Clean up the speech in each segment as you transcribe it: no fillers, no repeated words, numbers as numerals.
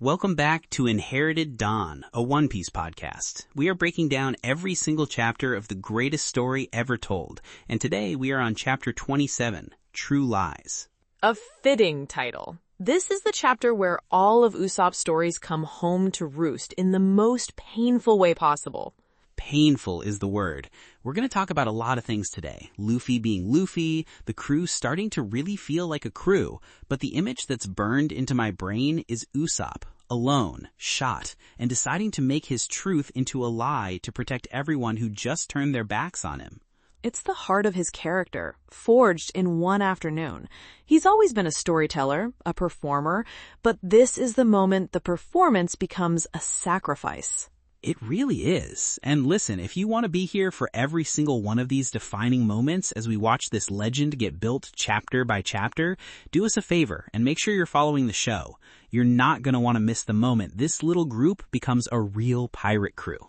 Welcome back to Inherited Dawn, a One Piece podcast. We are breaking down every single chapter of the greatest story ever told, and today we are on chapter 27, True Lies. A fitting title. This is the chapter where all of Usopp's stories come home to roost in the most painful way possible. Painful is the word. We're going to talk about a lot of things today. Luffy being Luffy, the crew starting to really feel like a crew, but the image that's burned into my brain is Usopp, alone, shot, and deciding to make his truth into a lie to protect everyone who just turned their backs on him. It's the heart of his character, forged in one afternoon. He's always been a storyteller, a performer, but this is the moment the performance becomes a sacrifice. It really is. And listen, if you want to be here for every single one of these defining moments as we watch this legend get built chapter by chapter, do us a favor and make sure you're following the show. You're not going to want to miss the moment this little group becomes a real pirate crew.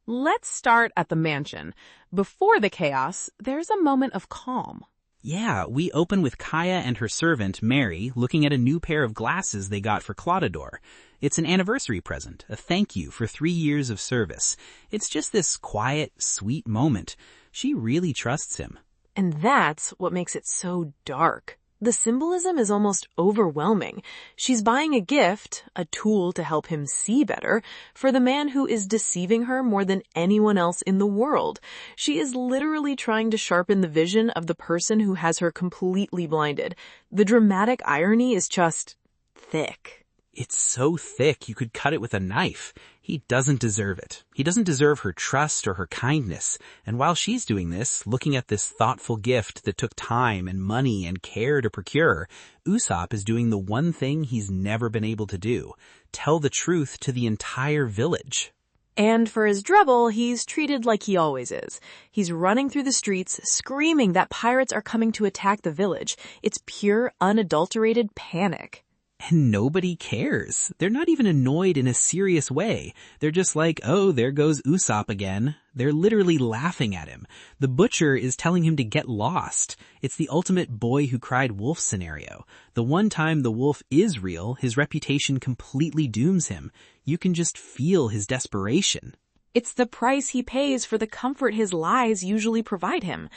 Let's start at the mansion. Before the chaos, there's a moment of calm. Yeah, we open with Kaya and her servant, Mary, looking at a new pair of glasses they got for Claudador. It's an anniversary present, a thank you for 3 years of service. It's just this quiet, sweet moment. She really trusts him. And that's what makes it so dark. The symbolism is almost overwhelming. She's buying a gift, a tool to help him see better, for the man who is deceiving her more than anyone else in the world. She is literally trying to sharpen the vision of the person who has her completely blinded. The dramatic irony is just thick. It's so thick you could cut it with a knife. He doesn't deserve it. He doesn't deserve her trust or her kindness. And while she's doing this, looking at this thoughtful gift that took time and money and care to procure, Usopp is doing the one thing he's never been able to do: tell the truth to the entire village. And for his trouble, he's treated like he always is. He's running through the streets, screaming that pirates are coming to attack the village. It's pure, unadulterated panic. And nobody cares. They're not even annoyed in a serious way. They're just like, oh, there goes Usopp again. They're literally laughing at him. The butcher is telling him to get lost. It's the ultimate boy who cried wolf scenario. The one time the wolf is real, his reputation completely dooms him. You can just feel his desperation. It's the price he pays for the comfort his lies usually provide him.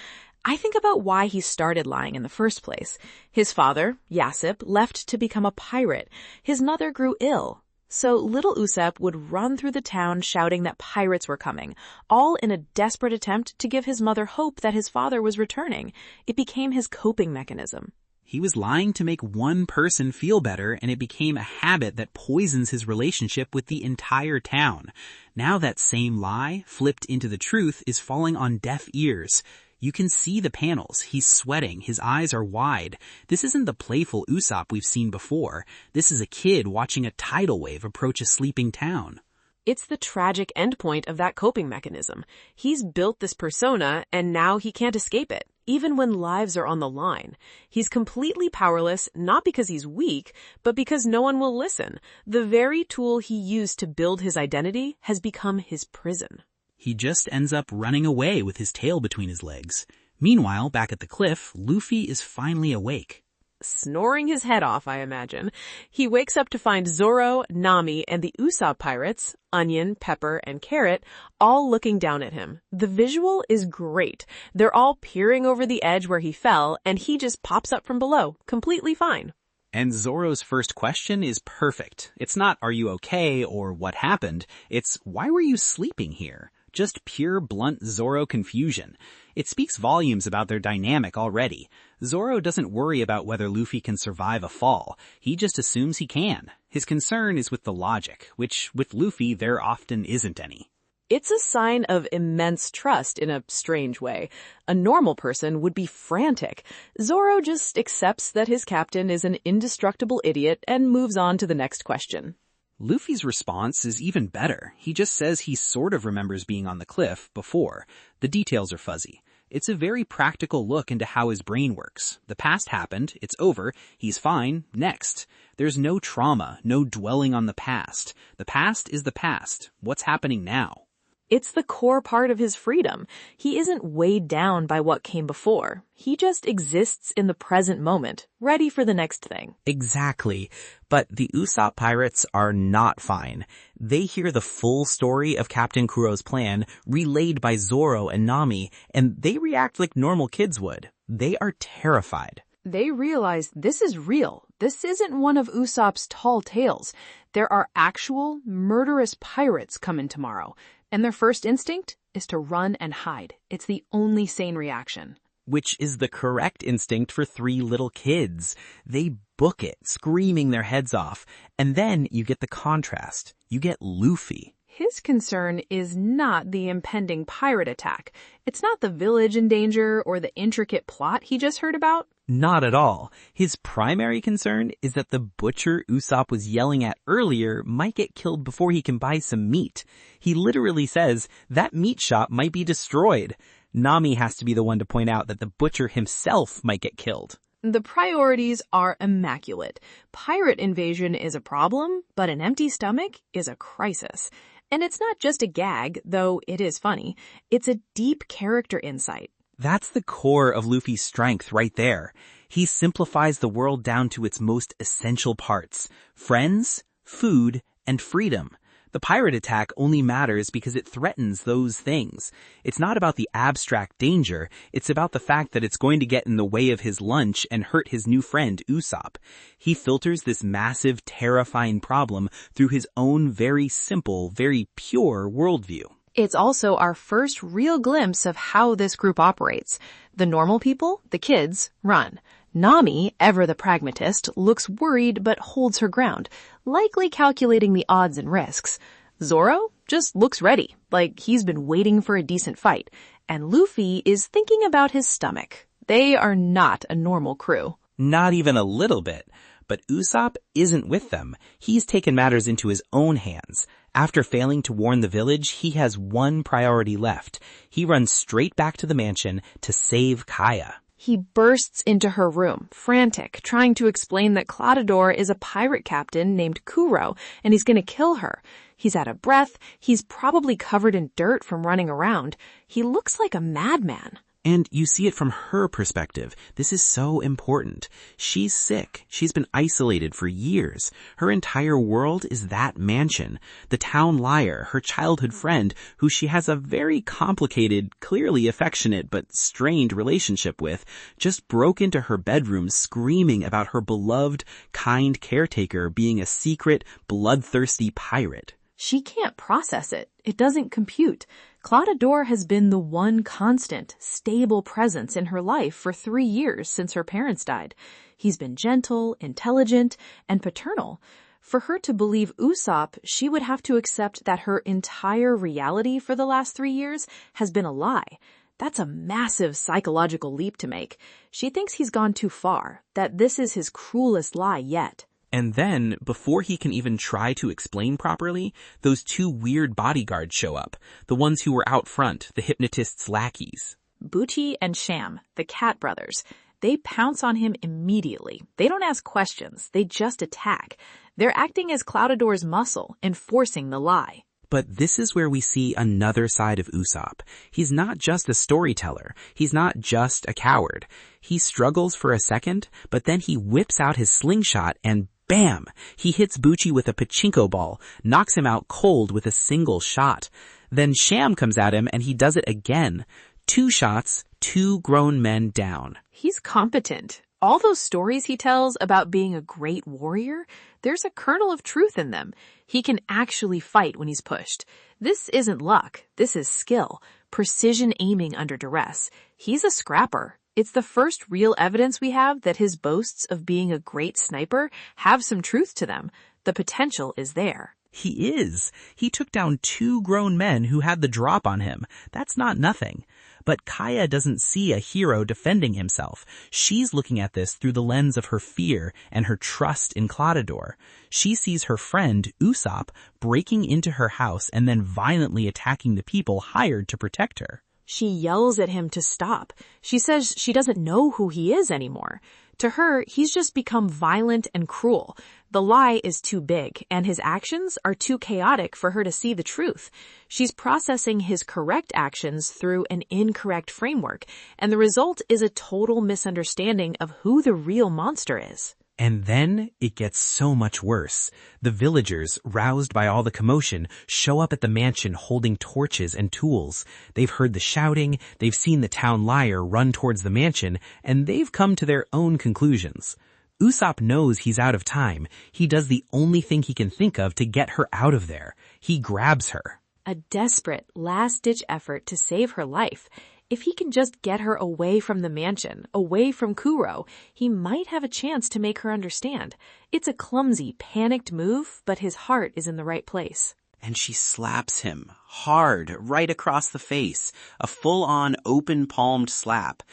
I think about why he started lying in the first place. His father, Usopp, left to become a pirate. His mother grew ill. So little Usopp would run through the town shouting that pirates were coming, all in a desperate attempt to give his mother hope that his father was returning. It became his coping mechanism. He was lying to make one person feel better, and it became a habit that poisons his relationship with the entire town. Now that same lie, flipped into the truth, is falling on deaf ears. You can see the panels. He's sweating. His eyes are wide. This isn't the playful Usopp we've seen before. This is a kid watching a tidal wave approach a sleeping town. It's the tragic endpoint of that coping mechanism. He's built this persona, and now he can't escape it, even when lives are on the line. He's completely powerless, not because he's weak, but because no one will listen. The very tool he used to build his identity has become his prison. He just ends up running away with his tail between his legs. Meanwhile, back at the cliff, Luffy is finally awake. Snoring his head off, I imagine. He wakes up to find Zoro, Nami, and the Usopp pirates, Onion, Pepper, and Carrot, all looking down at him. The visual is great. They're all peering over the edge where he fell, and he just pops up from below, completely fine. And Zoro's first question is perfect. It's not, are you okay, or what happened? It's, why were you sleeping here? Just pure, blunt Zoro confusion. It speaks volumes about their dynamic already. Zoro doesn't worry about whether Luffy can survive a fall. He just assumes he can. His concern is with the logic, which, with Luffy, there often isn't any. It's a sign of immense trust in a strange way. A normal person would be frantic. Zoro just accepts that his captain is an indestructible idiot and moves on to the next question. Luffy's response is even better. He just says he sort of remembers being on the cliff before. The details are fuzzy. It's a very practical look into how his brain works. The past happened, it's over, he's fine, next. There's no trauma, no dwelling on the past. The past is the past. What's happening now? It's the core part of his freedom. He isn't weighed down by what came before. He just exists in the present moment, ready for the next thing. Exactly. But the Usopp pirates are not fine. They hear the full story of Captain Kuro's plan relayed by Zoro and Nami, and they react like normal kids would. They are terrified. They realize this is real. This isn't one of Usopp's tall tales. There are actual, murderous pirates coming tomorrow. And their first instinct is to run and hide. It's the only sane reaction. Which is the correct instinct for 3 little kids. They book it, screaming their heads off. And then you get the contrast. You get Luffy. His concern is not the impending pirate attack. It's not the village in danger or the intricate plot he just heard about. Not at all. His primary concern is that the butcher Usopp was yelling at earlier might get killed before he can buy some meat. He literally says that meat shop might be destroyed. Nami has to be the one to point out that the butcher himself might get killed. The priorities are immaculate. Pirate invasion is a problem, but an empty stomach is a crisis. And it's not just a gag, though it is funny. It's a deep character insight. That's the core of Luffy's strength right there. He simplifies the world down to its most essential parts: friends, food, and freedom. The pirate attack only matters because it threatens those things. It's not about the abstract danger. It's about the fact that it's going to get in the way of his lunch and hurt his new friend, Usopp. He filters this massive, terrifying problem through his own very simple, very pure worldview. It's also our first real glimpse of how this group operates. The normal people, the kids, run. Nami, ever the pragmatist, looks worried but holds her ground, likely calculating the odds and risks. Zoro just looks ready, like he's been waiting for a decent fight. And Luffy is thinking about his stomach. They are not a normal crew. Not even a little bit. But Usopp isn't with them. He's taken matters into his own hands. After failing to warn the village, he has one priority left. He runs straight back to the mansion to save Kaya. He bursts into her room, frantic, trying to explain that Claudador is a pirate captain named Kuro, and he's going to kill her. He's out of breath. He's probably covered in dirt from running around. He looks like a madman. And you see it from her perspective. This is so important. She's sick. She's been isolated for years. Her entire world is that mansion. The town liar, her childhood friend, who she has a very complicated, clearly affectionate but strained relationship with, just broke into her bedroom screaming about her beloved, kind caretaker being a secret, bloodthirsty pirate. She can't process it. It doesn't compute. Claudador has been the one constant, stable presence in her life for 3 years since her parents died. He's been gentle, intelligent, and paternal. For her to believe Usopp, she would have to accept that her entire reality for the last 3 years has been a lie. That's a massive psychological leap to make. She thinks he's gone too far, that this is his cruelest lie yet. And then, before he can even try to explain properly, those 2 weird bodyguards show up. The ones who were out front, the hypnotist's lackeys. Bucci and Sham, the Cat brothers. They pounce on him immediately. They don't ask questions. They just attack. They're acting as Claudador's muscle, enforcing the lie. But this is where we see another side of Usopp. He's not just a storyteller. He's not just a coward. He struggles for a second, but then he whips out his slingshot and bam! He hits Bucci with a pachinko ball, knocks him out cold with a single shot. Then Sham comes at him and he does it again. 2 shots, 2 grown men down. He's competent. All those stories he tells about being a great warrior, there's a kernel of truth in them. He can actually fight when he's pushed. This isn't luck. This is skill. Precision aiming under duress. He's a scrapper. It's the first real evidence we have that his boasts of being a great sniper have some truth to them. The potential is there. He is. He took down 2 grown men who had the drop on him. That's not nothing. But Kaya doesn't see a hero defending himself. She's looking at this through the lens of her fear and her trust in Claudador. She sees her friend, Usopp, breaking into her house and then violently attacking the people hired to protect her. She yells at him to stop. She says she doesn't know who he is anymore. To her, he's just become violent and cruel. The lie is too big, and his actions are too chaotic for her to see the truth. She's processing his correct actions through an incorrect framework, and the result is a total misunderstanding of who the real monster is. And then it gets so much worse. The villagers, roused by all the commotion, show up at the mansion holding torches and tools. They've heard the shouting, they've seen the town liar run towards the mansion, and they've come to their own conclusions. Usopp knows he's out of time. He does the only thing he can think of to get her out of there. He grabs her. A desperate, last-ditch effort to save her life. If he can just get her away from the mansion, away from Kuro, he might have a chance to make her understand. It's a clumsy, panicked move, but his heart is in the right place. And she slaps him, hard, right across the face. A full-on, open-palmed slap.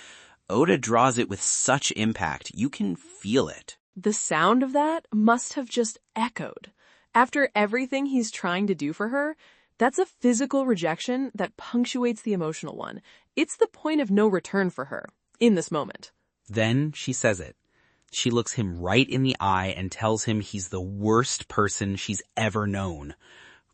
Oda draws it with such impact, you can feel it. The sound of that must have just echoed. After everything he's trying to do for her, that's a physical rejection that punctuates the emotional one. It's the point of no return for her, in this moment. Then she says it. She looks him right in the eye and tells him he's the worst person she's ever known.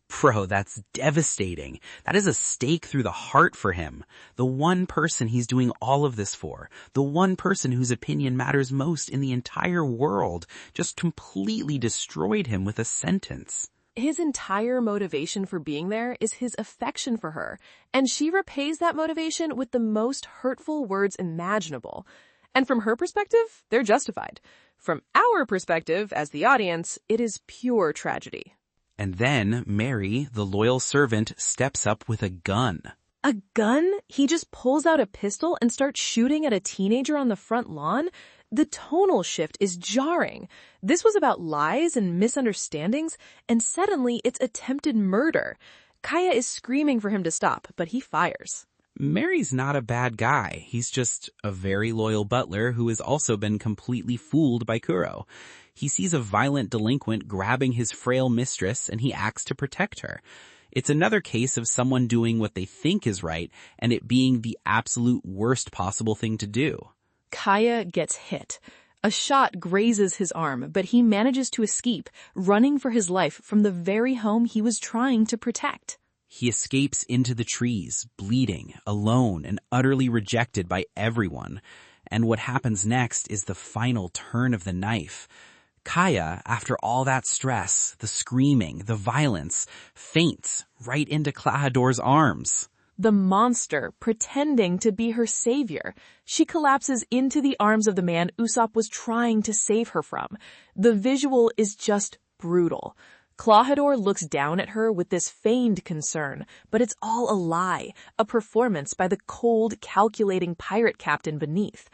Bro, that's devastating. That is a stake through the heart for him. The one person he's doing all of this for, the one person whose opinion matters most in the entire world, just completely destroyed him with a sentence. His entire motivation for being there is his affection for her, and she repays that motivation with the most hurtful words imaginable. And from her perspective, they're justified. From our perspective, as the audience, it is pure tragedy. And then Mary, the loyal servant, steps up with a gun. A gun? He just pulls out a pistol and starts shooting at a teenager on the front lawn? The tonal shift is jarring. This was about lies and misunderstandings, and suddenly it's attempted murder. Kaya is screaming for him to stop, but he fires. Mary's not a bad guy. He's just a very loyal butler who has also been completely fooled by Kuro. He sees a violent delinquent grabbing his frail mistress, and he acts to protect her. It's another case of someone doing what they think is right, and it being the absolute worst possible thing to do. Kaya gets hit. A shot grazes his arm, but he manages to escape, running for his life from the very home he was trying to protect. He escapes into the trees, bleeding, alone, and utterly rejected by everyone. And what happens next is the final turn of the knife. Kaya, after all that stress, the screaming, the violence, faints right into Klahador's arms. The monster, pretending to be her savior. She collapses into the arms of the man Usopp was trying to save her from. The visual is just brutal. Klahador looks down at her with this feigned concern, but it's all a lie, a performance by the cold, calculating pirate captain beneath.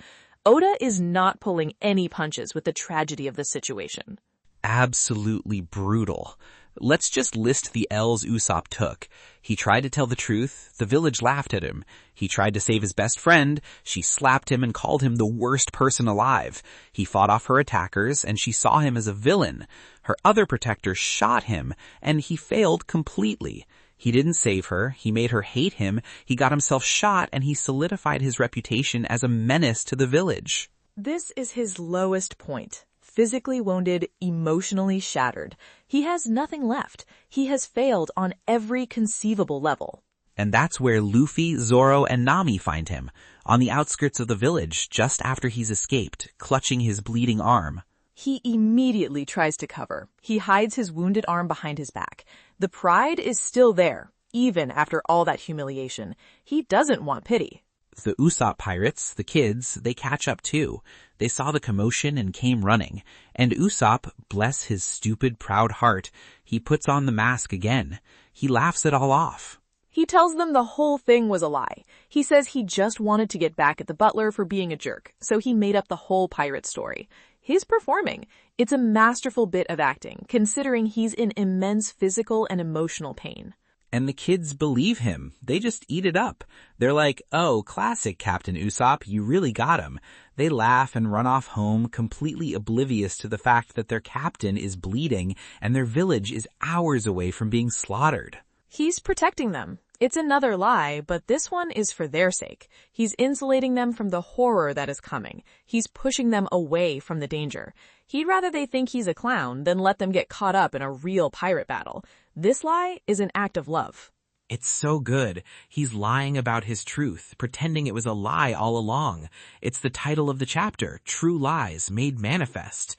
Oda is not pulling any punches with the tragedy of the situation. Absolutely brutal. Let's just list the L's Usopp took. He tried to tell the truth. The village laughed at him. He tried to save his best friend. She slapped him and called him the worst person alive. He fought off her attackers, and she saw him as a villain. Her other protectors shot him, and he failed completely. He didn't save her. He made her hate him. He got himself shot, and he solidified his reputation as a menace to the village. This is his lowest point. Physically wounded, emotionally shattered. He has nothing left. He has failed on every conceivable level. And that's where Luffy, Zoro, and Nami find him, on the outskirts of the village, just after he's escaped, clutching his bleeding arm. He immediately tries to cover. He hides his wounded arm behind his back. The pride is still there, even after all that humiliation. He doesn't want pity. The Usopp pirates, the kids, they catch up too. They saw the commotion and came running. And Usopp, bless his stupid, proud heart, he puts on the mask again. He laughs it all off. He tells them the whole thing was a lie. He says he just wanted to get back at the butler for being a jerk, so he made up the whole pirate story. He's performing. It's a masterful bit of acting, considering he's in immense physical and emotional pain. And the kids believe him. They just eat it up. They're like, oh, classic Captain Usopp, you really got him. They laugh and run off home, completely oblivious to the fact that their captain is bleeding and their village is hours away from being slaughtered. He's protecting them. It's another lie, but this one is for their sake. He's insulating them from the horror that is coming. He's pushing them away from the danger. He'd rather they think he's a clown than let them get caught up in a real pirate battle. This lie is an act of love. It's so good. He's lying about his truth, pretending it was a lie all along. It's the title of the chapter, True Lies Made Manifest.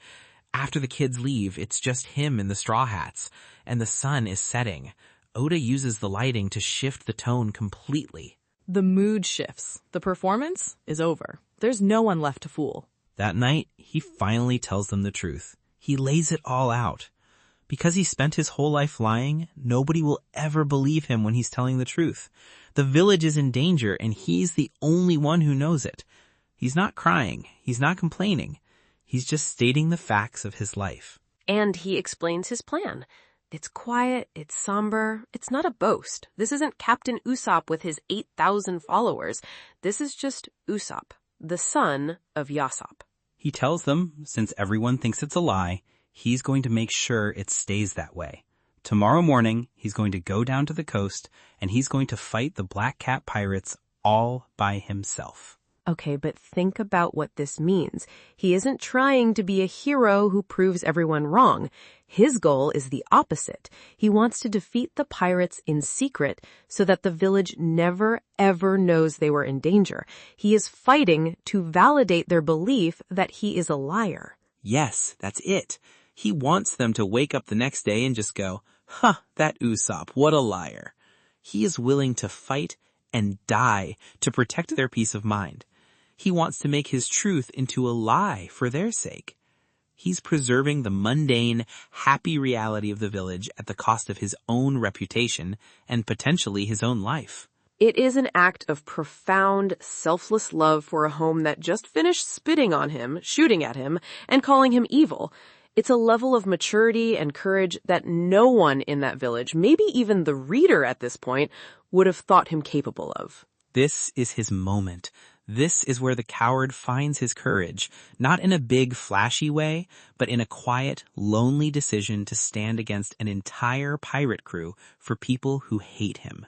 After the kids leave, it's just him in the straw hats, and the sun is setting. Oda uses the lighting to shift the tone completely. The mood shifts. The performance is over. There's no one left to fool. That night, he finally tells them the truth. He lays it all out. Because he spent his whole life lying, nobody will ever believe him when he's telling the truth. The village is in danger, and he's the only one who knows it. He's not crying. He's not complaining. He's just stating the facts of his life. And he explains his plan. It's quiet, it's somber, it's not a boast. This isn't Captain Usopp with his 8,000 followers. This is just Usopp, the son of Yasopp. He tells them, since everyone thinks it's a lie, he's going to make sure it stays that way. Tomorrow morning, he's going to go down to the coast, and he's going to fight the Black Cat pirates all by himself. Okay, but think about what this means. He isn't trying to be a hero who proves everyone wrong. His goal is the opposite. He wants to defeat the pirates in secret so that the village never, ever knows they were in danger. He is fighting to validate their belief that he is a liar. Yes, that's it. He wants them to wake up the next day and just go, that Usopp, what a liar. He is willing to fight and die to protect their peace of mind. He wants to make his truth into a lie for their sake. He's preserving the mundane, happy reality of the village at the cost of his own reputation and potentially his own life. It is an act of profound, selfless love for a home that just finished spitting on him, shooting at him, and calling him evil. It's a level of maturity and courage that no one in that village, maybe even the reader at this point, would have thought him capable of. This is his moment. This is where the coward finds his courage, not in a big, flashy way, but in a quiet, lonely decision to stand against an entire pirate crew for people who hate him.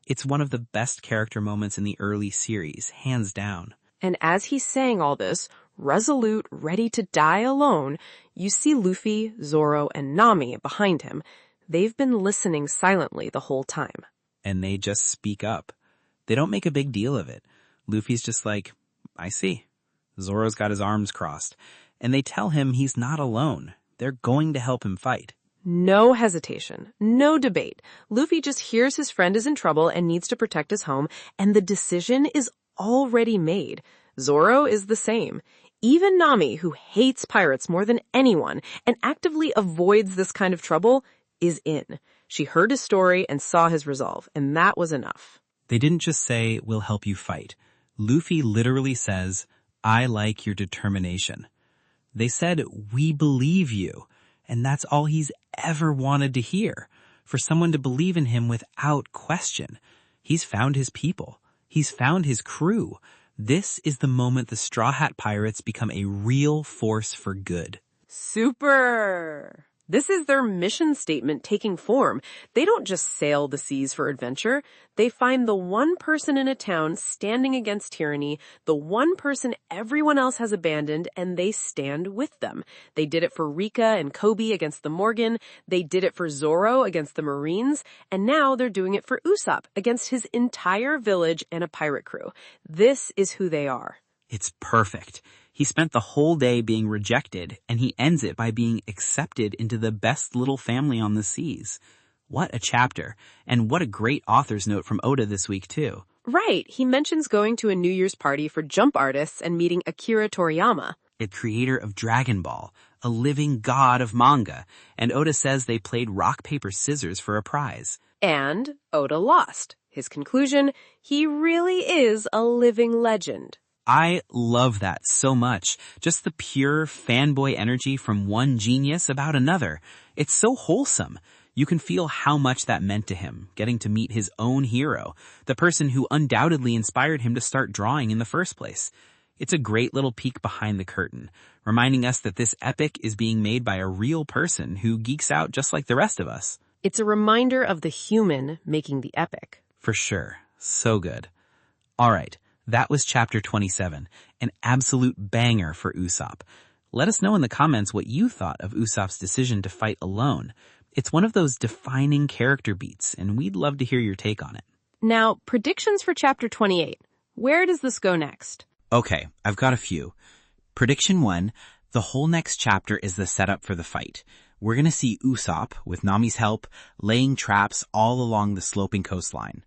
It's one of the best character moments in the early series, hands down. And as he's saying all this, resolute, ready to die alone, you see Luffy, Zoro, and Nami behind him. They've been listening silently the whole time. And they just speak up. They don't make a big deal of it. Luffy's just like, I see. Zoro's got his arms crossed. And they tell him he's not alone. They're going to help him fight. No hesitation, no debate. Luffy just hears his friend is in trouble and needs to protect his home, and the decision is already made. Zoro is the same. Even Nami, who hates pirates more than anyone and actively avoids this kind of trouble, is in. She heard his story and saw his resolve, and that was enough. They didn't just say, we'll help you fight. Luffy literally says, I like your determination. They said, we believe you. And that's all he's ever wanted to hear. For someone to believe in him without question. He's found his people. He's found his crew. This is the moment the Straw Hat Pirates become a real force for good. Super! This is their mission statement taking form. They don't just sail the seas for adventure. They find the one person in a town standing against tyranny, the one person everyone else has abandoned, and they stand with them. They did it for Rika and Kobe against the Morgan. They did it for Zoro against the Marines. And now they're doing it for Usopp against his entire village and a pirate crew. This is who they are. It's perfect. He spent the whole day being rejected, and he ends it by being accepted into the best little family on the seas. What a chapter, and what a great author's note from Oda this week, too. Right. He mentions going to a New Year's party for jump artists and meeting Akira Toriyama, the creator of Dragon Ball, a living god of manga, and Oda says they played rock, paper, scissors for a prize. And Oda lost. His conclusion, he really is a living legend. I love that so much. Just the pure fanboy energy from one genius about another. It's so wholesome. You can feel how much that meant to him, getting to meet his own hero, the person who undoubtedly inspired him to start drawing in the first place. It's a great little peek behind the curtain, reminding us that this epic is being made by a real person who geeks out just like the rest of us. It's a reminder of the human making the epic. For sure. So good. All right. That was chapter 27. An absolute banger for Usopp. Let us know in the comments what you thought of Usopp's decision to fight alone. It's one of those defining character beats, and we'd love to hear your take on it. Now, predictions for chapter 28. Where does this go next? Okay, I've got a few. Prediction 1, the whole next chapter is the setup for the fight. We're going to see Usopp, with Nami's help, laying traps all along the sloping coastline.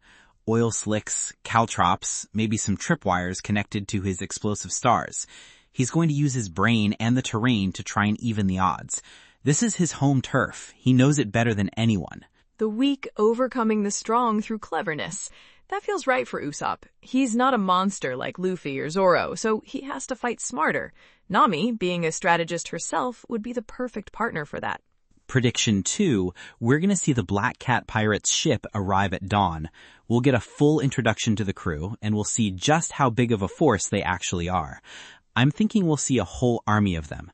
Oil slicks, caltrops, maybe some tripwires connected to his explosive stars. He's going to use his brain and the terrain to try and even the odds. This is his home turf. He knows it better than anyone. The weak overcoming the strong through cleverness. That feels right for Usopp. He's not a monster like Luffy or Zoro, so he has to fight smarter. Nami, being a strategist herself, would be the perfect partner for that. Prediction 2, we're going to see the Black Cat Pirates ship arrive at dawn. We'll get a full introduction to the crew, and we'll see just how big of a force they actually are. I'm thinking we'll see a whole army of them.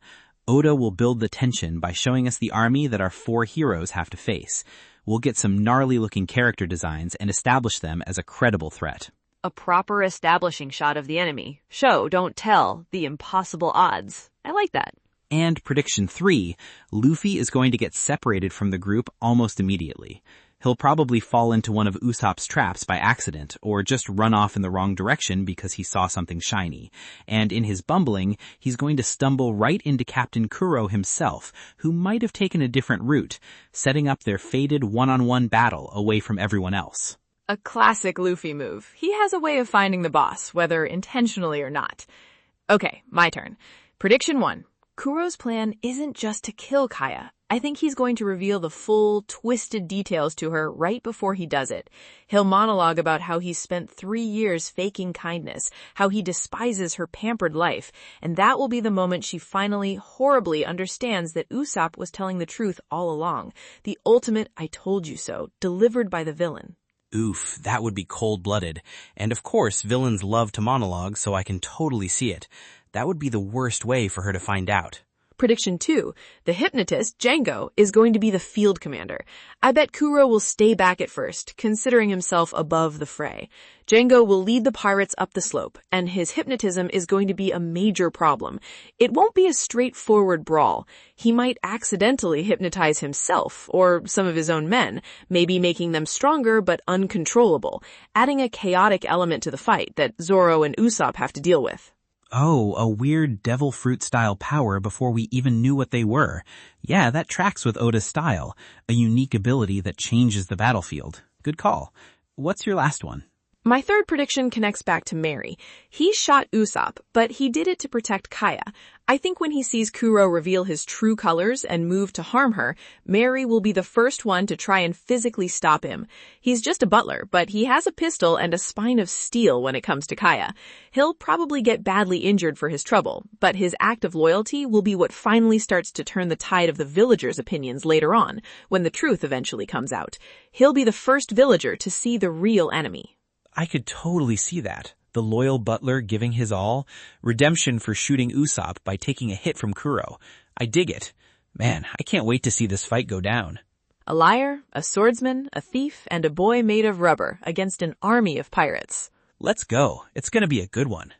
Oda will build the tension by showing us the army that our 4 heroes have to face. We'll get some gnarly-looking character designs and establish them as a credible threat. A proper establishing shot of the enemy. Show, don't tell, the impossible odds. I like that. And prediction 3, Luffy is going to get separated from the group almost immediately. He'll probably fall into one of Usopp's traps by accident, or just run off in the wrong direction because he saw something shiny. And in his bumbling, he's going to stumble right into Captain Kuro himself, who might have taken a different route, setting up their fated one-on-one battle away from everyone else. A classic Luffy move. He has a way of finding the boss, whether intentionally or not. Okay, my turn. Prediction 1. Kuro's plan isn't just to kill Kaya. I think he's going to reveal the full, twisted details to her right before he does it. He'll monologue about how he's spent 3 years faking kindness, how he despises her pampered life, and that will be the moment she finally, horribly understands that Usopp was telling the truth all along. The ultimate I told you so, delivered by the villain. Oof, that would be cold-blooded. And of course, villains love to monologue, so I can totally see it. That would be the worst way for her to find out. Prediction 2. The hypnotist, Django, is going to be the field commander. I bet Kuro will stay back at first, considering himself above the fray. Django will lead the pirates up the slope, and his hypnotism is going to be a major problem. It won't be a straightforward brawl. He might accidentally hypnotize himself, or some of his own men, maybe making them stronger but uncontrollable, adding a chaotic element to the fight that Zoro and Usopp have to deal with. Oh, a weird devil fruit-style power before we even knew what they were. Yeah, that tracks with Oda's style. A unique ability that changes the battlefield. Good call. What's your last one? My third prediction connects back to Mary. He shot Usopp, but he did it to protect Kaya. I think when he sees Kuro reveal his true colors and move to harm her, Mary will be the first one to try and physically stop him. He's just a butler, but he has a pistol and a spine of steel when it comes to Kaya. He'll probably get badly injured for his trouble, but his act of loyalty will be what finally starts to turn the tide of the villagers' opinions later on, when the truth eventually comes out. He'll be the first villager to see the real enemy. I could totally see that. The loyal butler giving his all. Redemption for shooting Usopp by taking a hit from Kuro. I dig it. Man, I can't wait to see this fight go down. A liar, a swordsman, a thief, and a boy made of rubber against an army of pirates. Let's go. It's gonna be a good one.